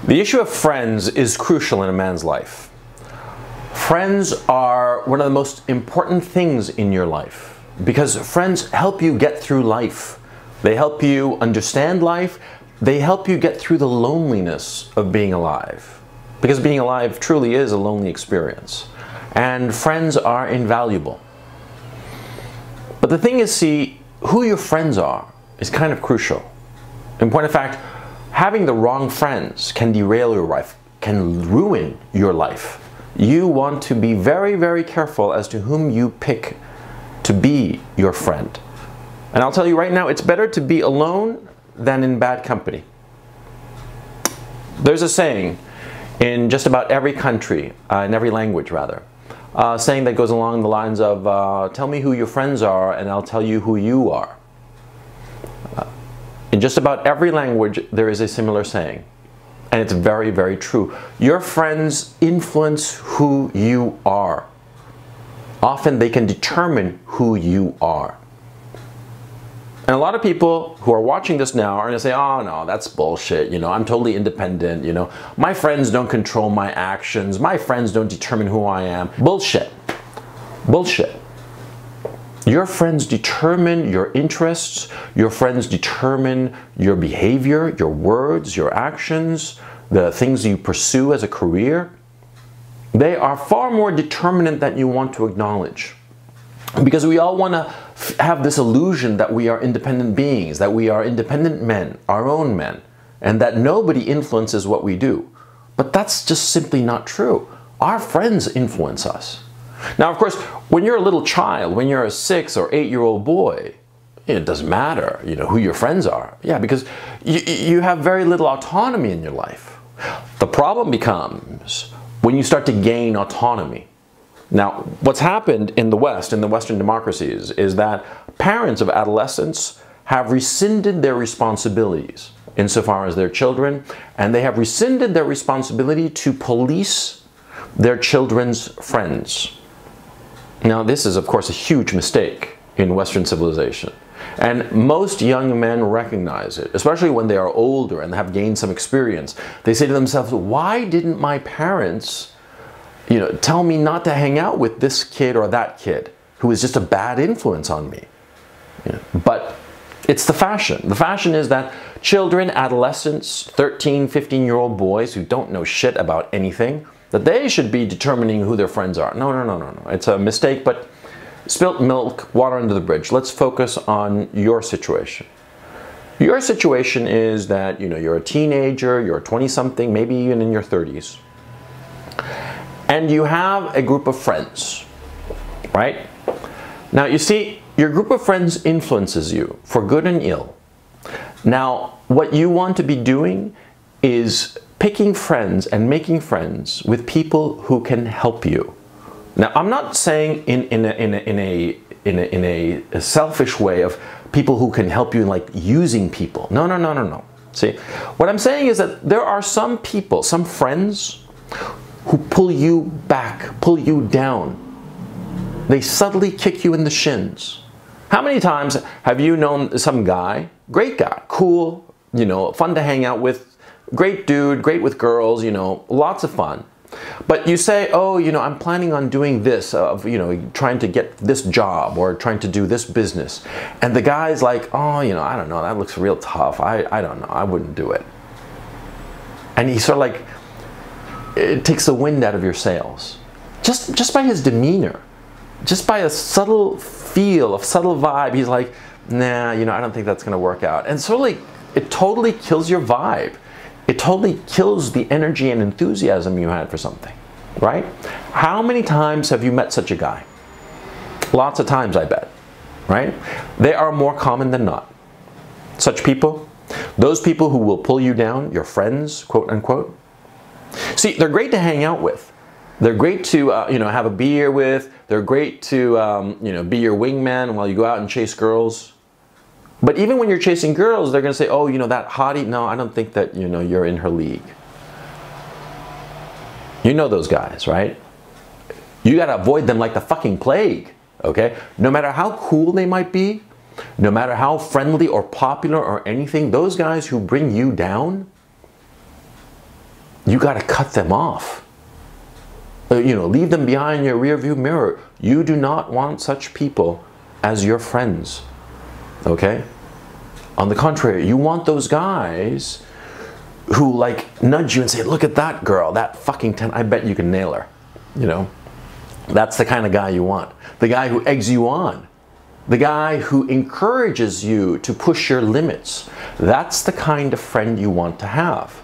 The issue of friends is crucial in a man's life. Friends are one of the most important things in your life because friends help you get through life. They help you understand life. They help you get through the loneliness of being alive, because being alive truly is a lonely experience. And friends are invaluable. But the thing is, see, who your friends are is kind of crucial. In point of fact, having the wrong friends can derail your life, can ruin your life. You want to be very, very careful as to whom you pick to be your friend. And I'll tell you right now, it's better to be alone than in bad company. There's a saying in just about every country, in every language rather, saying that goes along the lines of, tell me who your friends are and I'll tell you who you are. In just about every language, there is a similar saying. And it's very, very true. Your friends influence who you are. Often they can determine who you are. And a lot of people who are watching this now are going to say, oh no, that's bullshit, you know, I'm totally independent, you know, my friends don't control my actions, my friends don't determine who I am. Bullshit. Bullshit. Your friends determine your interests, your friends determine your behavior, your words, your actions, the things you pursue as a career. They are far more determinant than you want to acknowledge. Because we all want to have this illusion that we are independent beings, that we are independent men, our own men, and that nobody influences what we do. But that's just simply not true. Our friends influence us. Now, of course, when you're a little child, when you're a 6 or 8-year-old boy, it doesn't matter, you know, who your friends are. Yeah, because you have very little autonomy in your life. The problem becomes when you start to gain autonomy. Now, what's happened in the West, in the Western democracies, is that parents of adolescents have rescinded their responsibilities insofar as their children, and they have rescinded their responsibility to police their children's friends. Now, this is, of course, a huge mistake in Western civilization. And most young men recognize it, especially when they are older and have gained some experience. They say to themselves, why didn't my parents, you know, tell me not to hang out with this kid or that kid who is just a bad influence on me? You know, but it's the fashion. The fashion is that children, adolescents, 13, 15-year-old boys who don't know shit about anything, that they should be determining who their friends are. No, no, no, no, no. It's a mistake, but spilt milk, water under the bridge. Let's focus on your situation. Your situation is that, you know, you're a teenager, you're a 20-something, maybe even in your 30s. And you have a group of friends, right? Now, you see, your group of friends influences you for good and ill. Now, what you want to be doing is picking friends and making friends with people who can help you. Now, I'm not saying in a selfish way of people who can help you, like using people. No, no, no, no, no. See, what I'm saying is that there are some people, some friends, who pull you back, pull you down. They subtly kick you in the shins. How many times have you known some guy, great guy, cool, you know, fun to hang out with, great dude, great with girls, you know, lots of fun. But you say, oh, you know, I'm planning on doing this, you know, trying to get this job or trying to do this business. And the guy's like, oh, you know, I don't know, that looks real tough. I don't know, I wouldn't do it. And he sort of like, it takes the wind out of your sails. Just by his demeanor, just by a subtle feel, a subtle vibe, he's like, nah, you know, I don't think that's going to work out. And so like, it totally kills your vibe. It totally kills the energy and enthusiasm you had for something, right? How many times have you met such a guy? Lots of times, I bet, right? They are more common than not. Such people, those people who will pull you down, your friends, quote unquote. See, they're great to hang out with. They're great to, you know, have a beer with. They're great to, you know, be your wingman while you go out and chase girls. But even when you're chasing girls, they're going to say, oh, you know, that hottie, no, I don't think that, you know, you're in her league. You know those guys, right? You got to avoid them like the fucking plague, okay? No matter how cool they might be, no matter how friendly or popular or anything, those guys who bring you down, you got to cut them off. You know, leave them behind your rear view mirror. You do not want such people as your friends, okay? On the contrary, you want those guys who like nudge you and say, look at that girl, that fucking 10, I bet you can nail her, you know? That's the kind of guy you want. The guy who eggs you on. The guy who encourages you to push your limits. That's the kind of friend you want to have.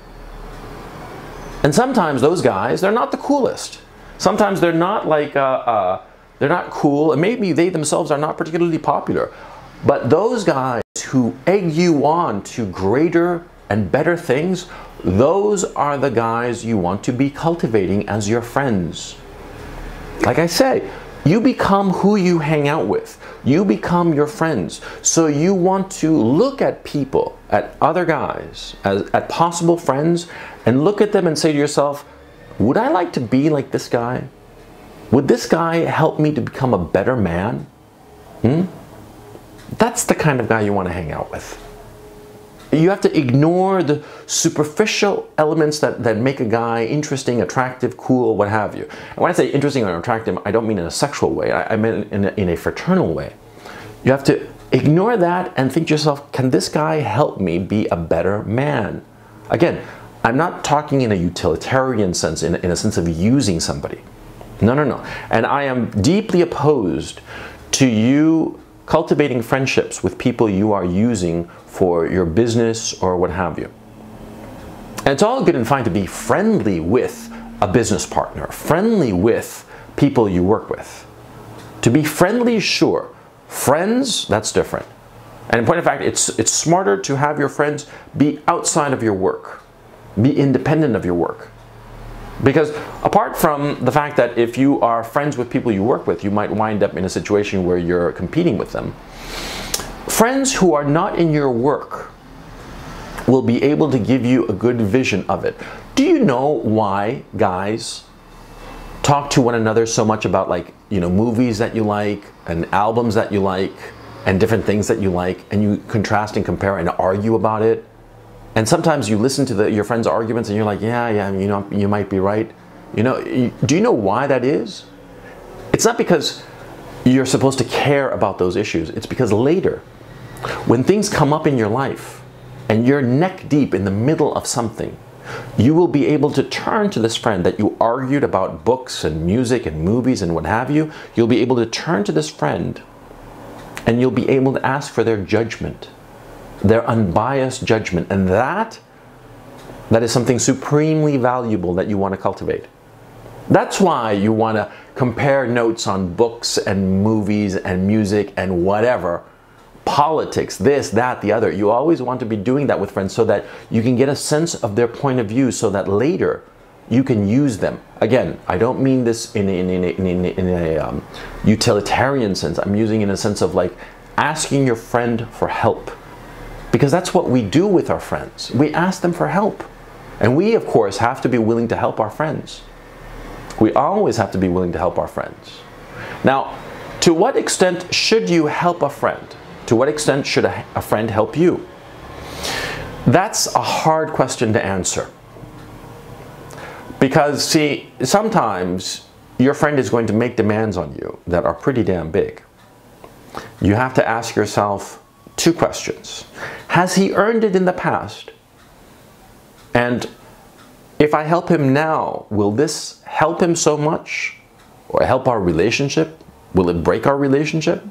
And sometimes those guys, they're not the coolest. Sometimes they're not like, they're not cool, and maybe they themselves are not particularly popular. But those guys who egg you on to greater and better things, those are the guys you want to be cultivating as your friends. Like I say, you become who you hang out with. You become your friends. So you want to look at people, at other guys, at possible friends, and look at them and say to yourself, would I like to be like this guy? Would this guy help me to become a better man? That's the kind of guy you want to hang out with. You have to ignore the superficial elements that make a guy interesting, attractive, cool, what have you. And when I say interesting or attractive, I don't mean in a sexual way. I mean in a fraternal way. You have to ignore that and think to yourself, can this guy help me be a better man? Again, I'm not talking in a utilitarian sense, in a sense of using somebody. No, no, no. And I am deeply opposed to you cultivating friendships with people you are using for your business or what have you. And it's all good and fine to be friendly with a business partner, friendly with people you work with. To be friendly, sure. Friends, that's different. And in point of fact, it's smarter to have your friends be outside of your work, be independent of your work. Because apart from the fact that if you are friends with people you work with, you might wind up in a situation where you're competing with them. Friends who are not in your work will be able to give you a good vision of it. Do you know why guys talk to one another so much about, like, you know, movies that you like and albums that you like and different things that you like, and you contrast and compare and argue about it? And sometimes you listen to your friends' arguments and you're like, yeah, you know, you might be right. You know, do you know why that is? It's not because you're supposed to care about those issues. It's because later, when things come up in your life and you're neck deep in the middle of something, you will be able to turn to this friend that you argued about books and music and movies and what have you. You'll be able to turn to this friend and you'll be able to ask for their judgment, their unbiased judgment. And that is something supremely valuable that you want to cultivate. That's why you want to compare notes on books and movies and music and whatever, politics, this, that, the other. You always want to be doing that with friends so that you can get a sense of their point of view, so that later you can use them. Again, I don't mean this in a utilitarian sense. I'm using it in a sense of like asking your friend for help. Because that's what we do with our friends. We ask them for help. And we, of course, have to be willing to help our friends. We always have to be willing to help our friends. Now, to what extent should you help a friend? To what extent should a friend help you? That's a hard question to answer. Because, see, sometimes your friend is going to make demands on you that are pretty damn big. You have to ask yourself two questions. Has he earned it in the past? And if I help him now, will this help him so much? Or help our relationship? Will it break our relationship?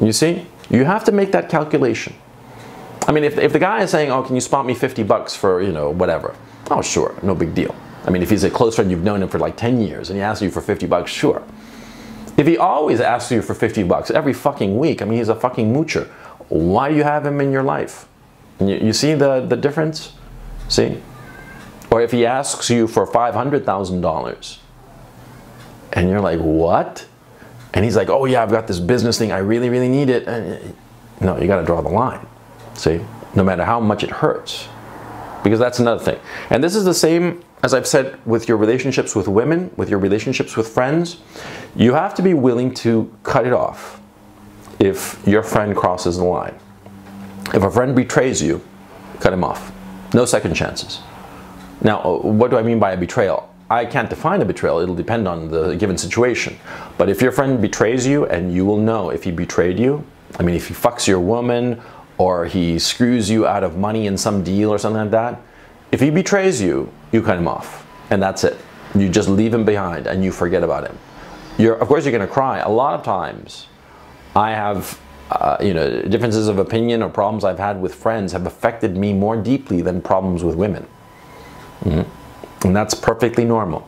You see? You have to make that calculation. I mean, if the guy is saying, oh, can you spot me 50 bucks for, you know, whatever. Oh, sure, no big deal. I mean, if he's a close friend, you've known him for like 10 years, and he asks you for 50 bucks, sure. If he always asks you for 50 bucks every fucking week, I mean, he's a fucking moocher. Why do you have him in your life? You see the difference? See? Or if he asks you for $500,000 and you're like, what? And he's like, oh yeah, I've got this business thing, I really, really need it. No, you got to draw the line. See? No matter how much it hurts. Because that's another thing. And this is the same, as I've said, with your relationships with women, with your relationships with friends. You have to be willing to cut it off if your friend crosses the line. If a friend betrays you, cut him off. No second chances. Now, what do I mean by a betrayal? I can't define a betrayal. It'll depend on the given situation. But if your friend betrays you, and you will know if he betrayed you, I mean, if he fucks your woman, or he screws you out of money in some deal or something like that, if he betrays you, you cut him off. And that's it. You just leave him behind and you forget about him. Of course, you're going to cry. A lot of times, I have, differences of opinion or problems I've had with friends have affected me more deeply than problems with women. And that's perfectly normal,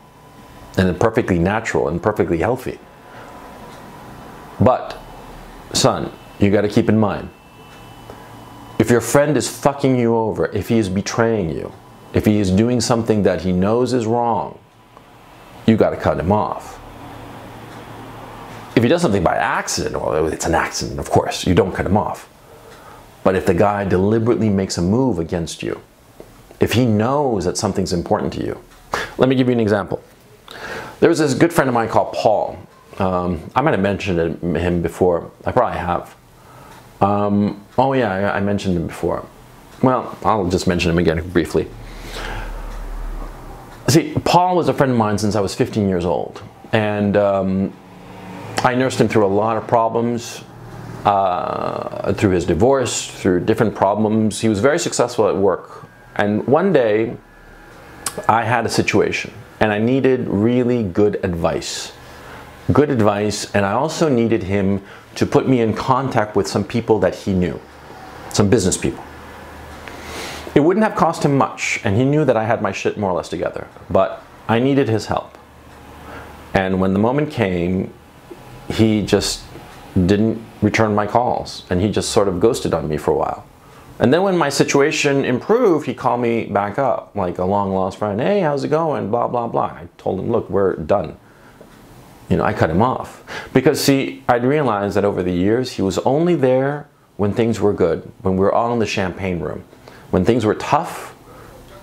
and perfectly natural, and perfectly healthy. But, son, you got to keep in mind, if your friend is fucking you over, if he is betraying you, if he is doing something that he knows is wrong, you got to cut him off. If he does something by accident, well, it's an accident, of course, you don't cut him off. But if the guy deliberately makes a move against you, if he knows that something's important to you. Let me give you an example. There was this good friend of mine called Paul. I might have mentioned him before. I probably have. Oh yeah, I mentioned him before. Well, I'll just mention him again briefly. See, Paul was a friend of mine since I was 15 years old. And I nursed him through a lot of problems. Through his divorce, through different problems. He was very successful at work. And one day, I had a situation, and I needed really good advice. Good advice, and I also needed him to put me in contact with some people that he knew, some business people. It wouldn't have cost him much, and he knew that I had my shit more or less together, but I needed his help. And when the moment came, he just didn't return my calls, and he just sort of ghosted on me for a while. And then when my situation improved, he called me back up, like a long-lost friend. Hey, how's it going? Blah, blah, blah. I told him, look, we're done. I cut him off. Because, see, I'd realized that over the years, he was only there when things were good, when we were all in the champagne room. When things were tough,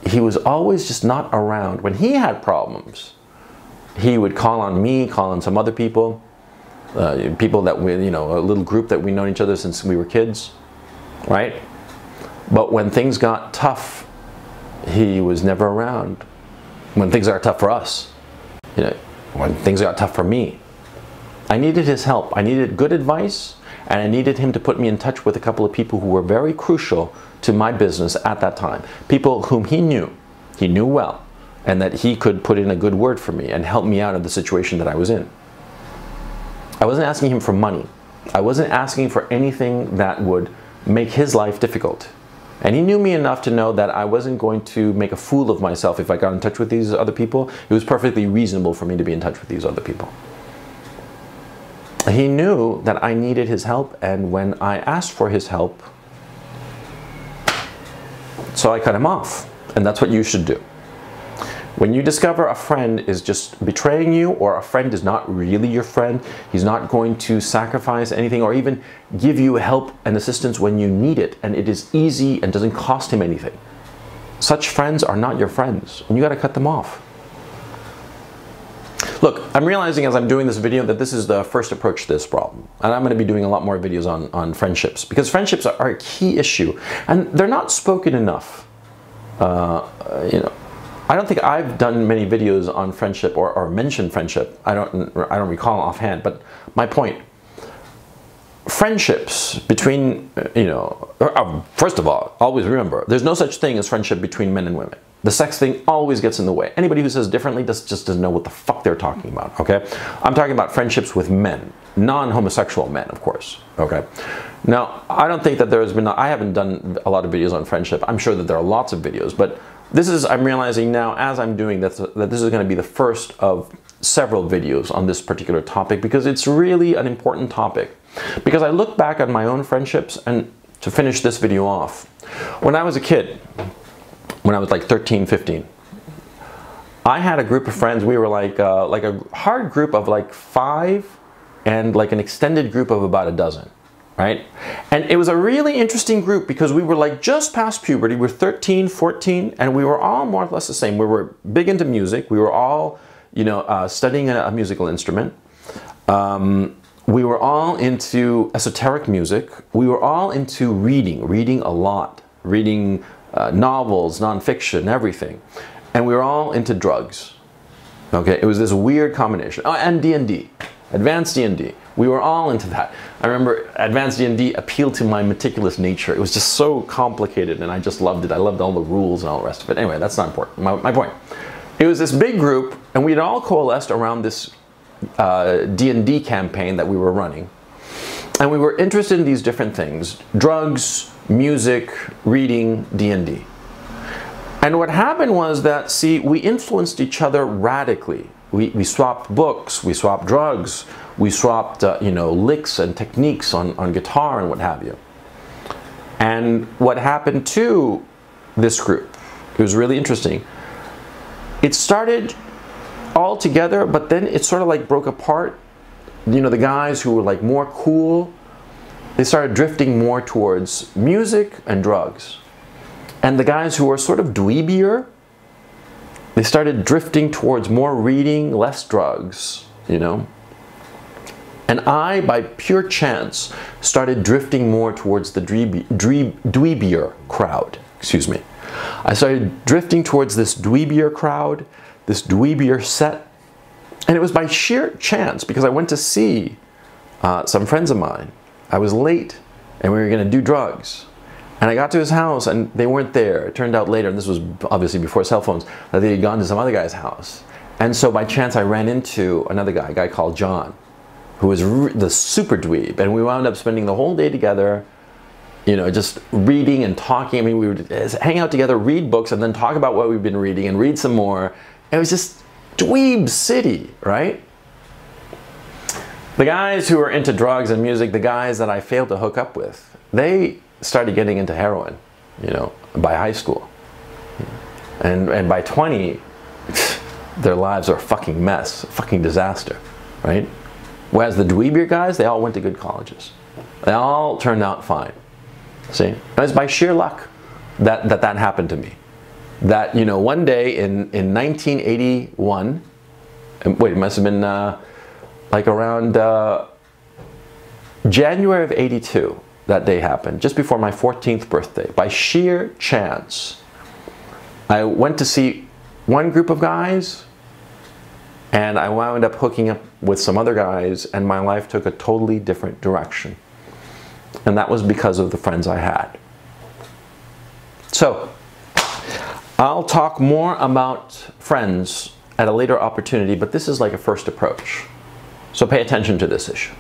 he was always just not around. When he had problems, he would call on me, call on some other people, people that we, a little group that we've known each other since we were kids, right? But when things got tough, he was never around. When things are tough for us, when things got tough for me, I needed his help. I needed good advice, and I needed him to put me in touch with a couple of people who were very crucial to my business at that time. People whom he knew well, and that he could put in a good word for me and help me out of the situation that I was in. I wasn't asking him for money. I wasn't asking for anything that would make his life difficult. And he knew me enough to know that I wasn't going to make a fool of myself if I got in touch with these other people. It was perfectly reasonable for me to be in touch with these other people. He knew that I needed his help, and when I asked for his help, so I cut him off. And that's what you should do. When you discover a friend is just betraying you, or a friend is not really your friend, he's not going to sacrifice anything or even give you help and assistance when you need it, and it is easy and doesn't cost him anything. Such friends are not your friends, and you got to cut them off. Look, I'm realizing as I'm doing this video that this is the first approach to this problem, and I'm going to be doing a lot more videos on friendships, because friendships are a key issue, and they're not spoken enough. I don't think I've done many videos on friendship or mentioned friendship. I don't recall offhand, but my point, friendships between, first of all, always remember, there's no such thing as friendship between men and women. The sex thing always gets in the way. Anybody who says differently just doesn't know what the fuck they're talking about, okay? I'm talking about friendships with men, non-homosexual men, of course, okay? Now, I don't think that I haven't done a lot of videos on friendship. I'm sure that there are lots of videos, but I'm realizing now as I'm doing that this is going to be the first of several videos on this particular topic, because it's really an important topic. Because I look back at my own friendships, and to finish this video off, when I was a kid, when I was like 13, 15, I had a group of friends. We were like a hard group of like 5 and like an extended group of about a dozen. Right? And it was a really interesting group because we were like just past puberty. We were 13, 14, and we were all more or less the same. We were big into music. We were all, studying a musical instrument. We were all into esoteric music. We were all into reading a lot, reading novels, nonfiction, everything. and we were all into drugs. Okay, it was this weird combination. Oh, and D&D, advanced D&D. We were all into that. I remember advanced D&D appealed to my meticulous nature. It was just so complicated, and I just loved it. I loved all the rules and all the rest of it. Anyway, that's not important. My point. It was this big group, and we had all coalesced around this D&D campaign that we were running. And we were interested in these different things: drugs, music, reading, D&D. And what happened was that, see, we influenced each other radically. We swapped books, we swapped drugs, we swapped licks and techniques on guitar and what have you. And what happened to this group, it was really interesting. It started all together, but then it sort of like broke apart. You know, the guys who were like more cool, they started drifting more towards music and drugs. And the guys who were sort of dweebier, they started drifting towards more reading, less drugs, you know. And I, by pure chance, started drifting more towards the dweebier crowd. Excuse me. I started drifting towards this dweebier crowd, this dweebier set. And it was by sheer chance, because I went to see some friends of mine. I was late, and we were going to do drugs. And I got to his house, and they weren't there. It turned out later, and this was obviously before cell phones, that they had gone to some other guy's house. And so by chance, I ran into another guy, a guy called John, who was the super dweeb. And we wound up spending the whole day together, you know, just reading and talking. I mean, we would hang out together, read books, and then talk about what we've been reading and read some more. It was just dweeb city, right? The guys who were into drugs and music, the guys that I failed to hook up with, they started getting into heroin, you know, by high school. And by 20, their lives are a fucking mess, a fucking disaster, right? Whereas the dweebier guys, they all went to good colleges. They all turned out fine. See? It was by sheer luck that happened to me. That, you know, one day in 1981, wait, it must have been like around January of 82, that day happened, just before my 14th birthday. By sheer chance, I went to see one group of guys, and I wound up hooking up with some other guys, and my life took a totally different direction. And that was because of the friends I had. So, I'll talk more about friends at a later opportunity, but this is like a first approach. So pay attention to this issue.